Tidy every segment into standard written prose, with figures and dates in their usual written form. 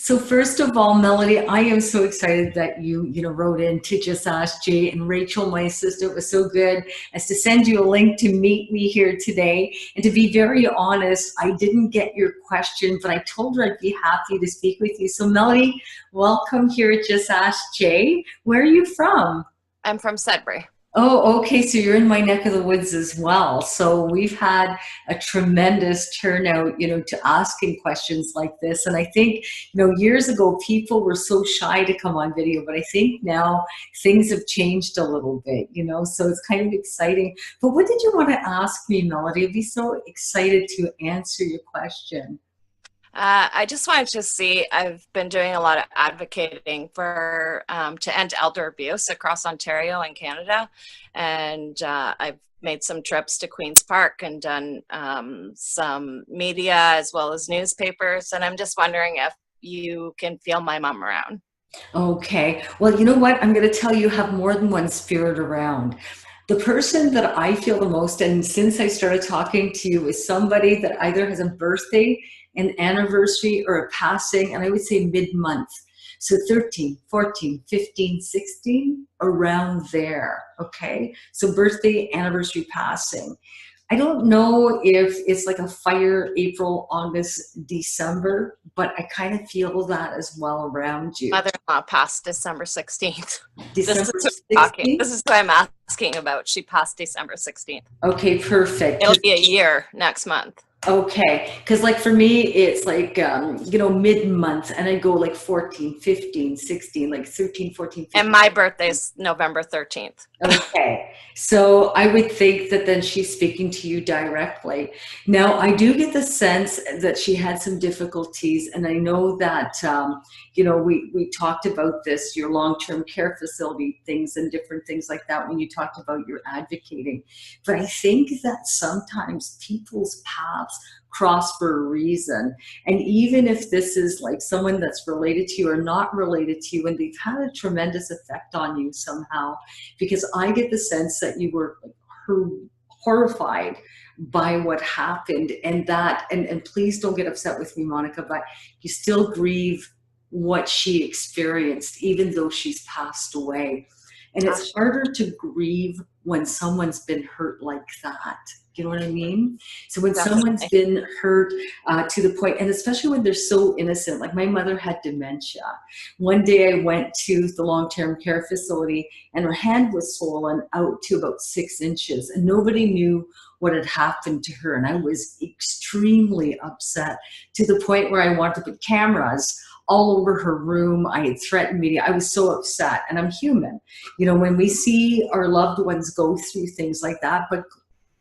So first of all, Melody, I am so excited that you wrote in to just ask Jay, and Rachel, my assistant, was so good as to send you a link to meet me here today. And to be very honest, I didn't get your question, but I told her I'd be happy to speak with you. So Melody, welcome here at Just Ask Jay. Where are you from? I'm from Sudbury. Oh, okay. So you're in my neck of the woods as well. So we've had a tremendous turnout, to asking questions like this. And I think, years ago, people were so shy to come on video, but I think now things have changed a little bit, so it's kind of exciting. But what did you want to ask me, Melody? I'd be so excited to answer your question. I just wanted to see, I've been doing a lot of advocating for to end elder abuse across Ontario and Canada. And I've made some trips to Queen's Park and done some media as well as newspapers. And I'm just wondering if you can feel my mom around. Okay. Well, you know what? I'm going to tell you, have more than one spirit around. The person that I feel the most, and since I started talking to you, is somebody that either has a birthday, an anniversary, or a passing, and I would say mid-month. So 13, 14, 15, 16, around there, okay? So birthday, anniversary, passing. I don't know if it's like a fire April, August, December, but I kind of feel that as well around you. Mother-in-law passed December 16th. This is December who I'm talking. 16th? This is what I'm asking about. She passed December 16th. Okay, perfect. It'll be a year next month. Okay, because like for me, it's like, mid-month, and I go like 14, 15, 16, like 13, 14, 15. And my birthday's November 13th. Okay, so I would think that then she's speaking to you directly. Now, I do get the sense that she had some difficulties, and I know that, we talked about this, your long-term care facility things and different things like that when you talked about your advocating. But I think that sometimes people's paths cross for a reason. And even if this is like someone that's related to you or not related to you, and they've had a tremendous effect on you somehow, because I get the sense that you were horrified by what happened, and please don't get upset with me, Monica, but you still grieve what she experienced, even though she's passed away. And it's harder to grieve when someone's been hurt like that. You know what I mean? So when someone's been hurt to the point, and especially when they're so innocent, like my mother had dementia. One day I went to the long-term care facility and her hand was swollen out to about 6 inches, and nobody knew what had happened to her. And I was extremely upset to the point where I wanted to put cameras all over her room. I had threatened media. I was so upset, and I'm human. When we see our loved ones go through things like that, but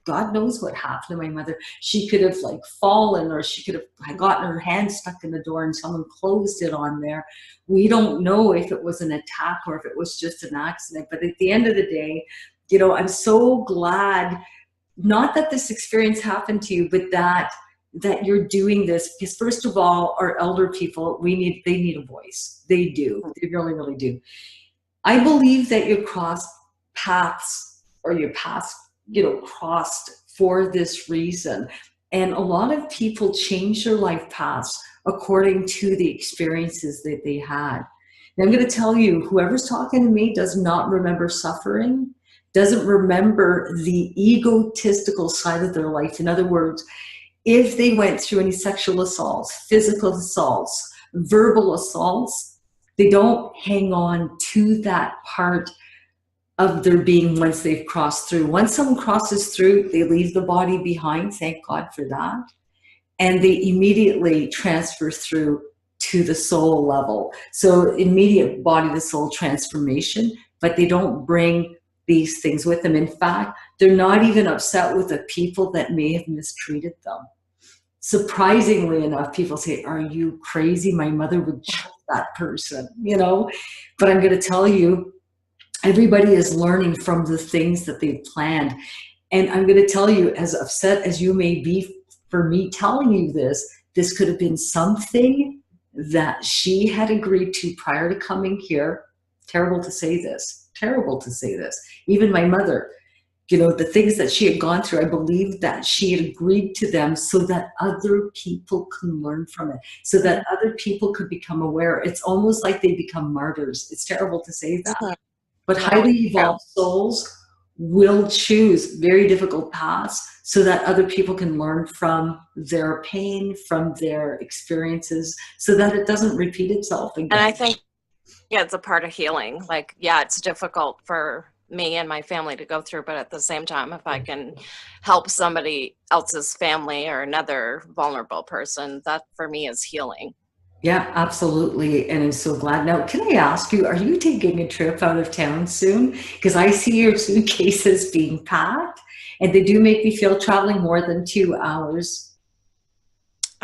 God knows what happened to my mother. She could have like fallen, or she could have gotten her hand stuck in the door and someone closed it on there. We don't know if it was an attack or if it was just an accident. But at the end of the day, I'm so glad, not that this experience happened to you, but that you're doing this, because first of all, our elder people, they need a voice. They do. They really, really do. I believe that you crossed paths, or your paths crossed for this reason. And a lot of people change their life paths according to the experiences that they had. Now, I'm going to tell you, whoever's talking to me does not remember suffering, doesn't remember the egotistical side of their life. In other words, if they went through any sexual assaults, physical assaults, verbal assaults, they don't hang on to that part of their being once they've crossed through. Once someone crosses through, they leave the body behind, thank God for that, and they immediately transfer through to the soul level. So immediate body to soul transformation, but they don't bring these things with them. In fact, they're not even upset with the people that may have mistreated them. Surprisingly enough, people say, "Are you crazy? My mother would choke that person," But I'm going to tell you, everybody is learning from the things that they've planned. And I'm going to tell you, as upset as you may be for me telling you this could have been something that she had agreed to prior to coming here. Terrible to say this. Even my mother, the things that she had gone through, I believe that she had agreed to them so that other people can learn from it, so that other people could become aware. It's almost like they become martyrs. It's terrible to say that. Mhm. But No, highly it's true. evolved souls will choose very difficult paths so that other people can learn from their pain, from their experiences, so that it doesn't repeat itself And I again. think it's a part of healing. Like, yeah, it's difficult for me and my family to go through, but at the same time, if I can help somebody else's family or another vulnerable person, that for me is healing. Yeah, absolutely. And I'm so glad. Now, can I ask you, are you taking a trip out of town soon? Because I see your suitcases being packed, and they do make me feel traveling more than 2 hours.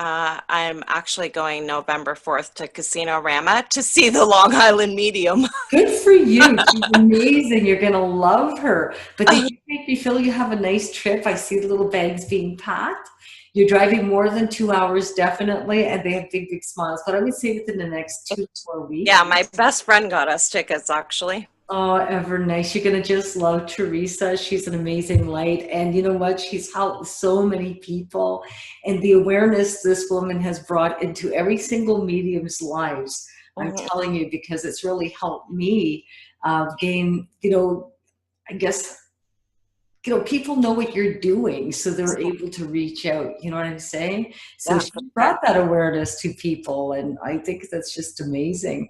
I'm actually going November 4th to Casino Rama to see the Long Island Medium. Good for you. She's amazing. You're going to love her. But they do make me feel you have a nice trip. I see the little bags being packed. You're driving more than 2 hours, definitely, and they have big, big smiles. But I would say within the next 2 to 4 weeks. Yeah, my best friend got us tickets actually. Oh, ever nice. You're going to just love Teresa. She's an amazing light. And you know what? She's helped so many people. And the awareness this woman has brought into every single medium's lives, I'm Mhm. telling you, because it's really helped me gain, I guess, people know what you're doing, so they're able to reach out. You know what I'm saying? So Yeah, she for brought sure. that awareness to people. And I think that's just amazing.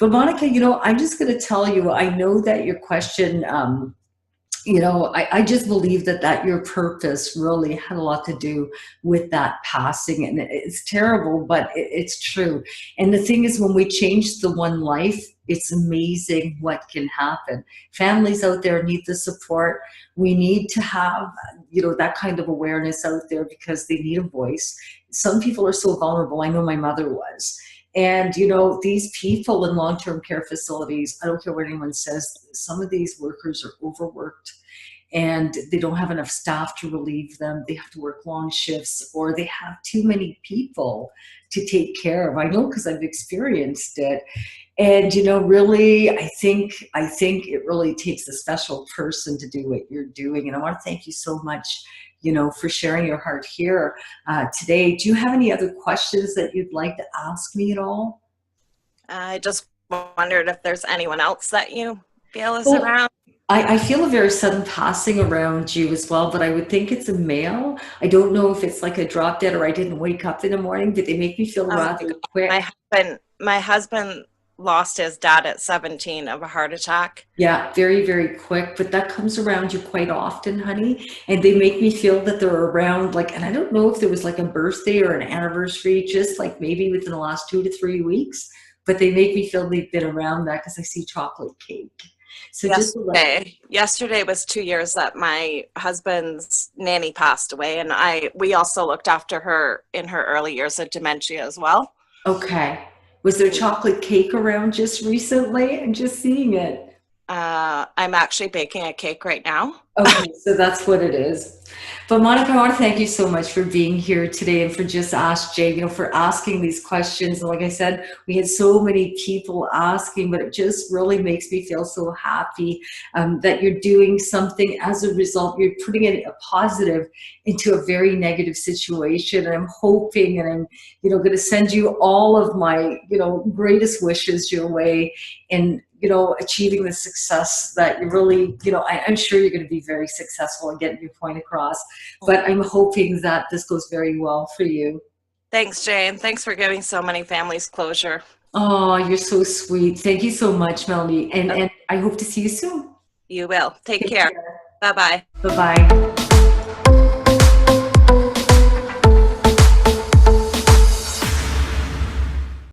But Monica, I'm just going to tell you, I know that your question, I just believe that your purpose really had a lot to do with that passing. And it's terrible, but it's true. And the thing is, when we change the one life, it's amazing what can happen. Families out there need the support. We need to have, that kind of awareness out there because they need a voice. Some people are so vulnerable. I know my mother was. And, these people in long-term care facilities, I don't care what anyone says, some of these workers are overworked and they don't have enough staff to relieve them. They have to work long shifts, or they have too many people to take care of. I know because I've experienced it. And really, I think it really takes a special person to do what you're doing. And I want to thank you so much, for sharing your heart here today. Do you have any other questions that you'd like to ask me at all? I just wondered if there's anyone else that you feel is Well, around. I feel a very sudden passing around you as well, but I would think it's a male. I don't know if it's like a drop dead or I didn't wake up in the morning, but they make me feel Oh rather my God. quick. My husband lost his dad at 17 of a heart attack. Yeah, very, very quick, but that comes around you quite often, honey. And they make me feel that they're around, like, and I don't know if there was like a birthday or an anniversary, just like maybe within the last 2 to 3 weeks, but they make me feel they've been around that because I see chocolate cake. So just to let Yesterday was 2 years that my husband's nanny passed away, and we also looked after her in her early years of dementia as well. Okay. Was there chocolate cake around just recently? I'm just seeing it. I'm actually baking a cake right now. Okay, so that's what it is. But Monica, I want to thank you so much for being here today and for just Ask Jay, for asking these questions. And like I said, we had so many people asking, but it just really makes me feel so happy that you're doing something as a result. You're putting in a positive into a very negative situation. And I'm hoping, and I'm, going to send you all of my, greatest wishes your way in, achieving the success that you really, I'm sure you're going to be very successful in getting your point across, but I'm hoping that this goes very well for you. Thanks, Jane. Thanks for giving so many families closure. Oh, you're so sweet. Thank you so much, Melanie. And I hope to see you soon. You will. Take Take care. care. Bye-bye. Bye-bye.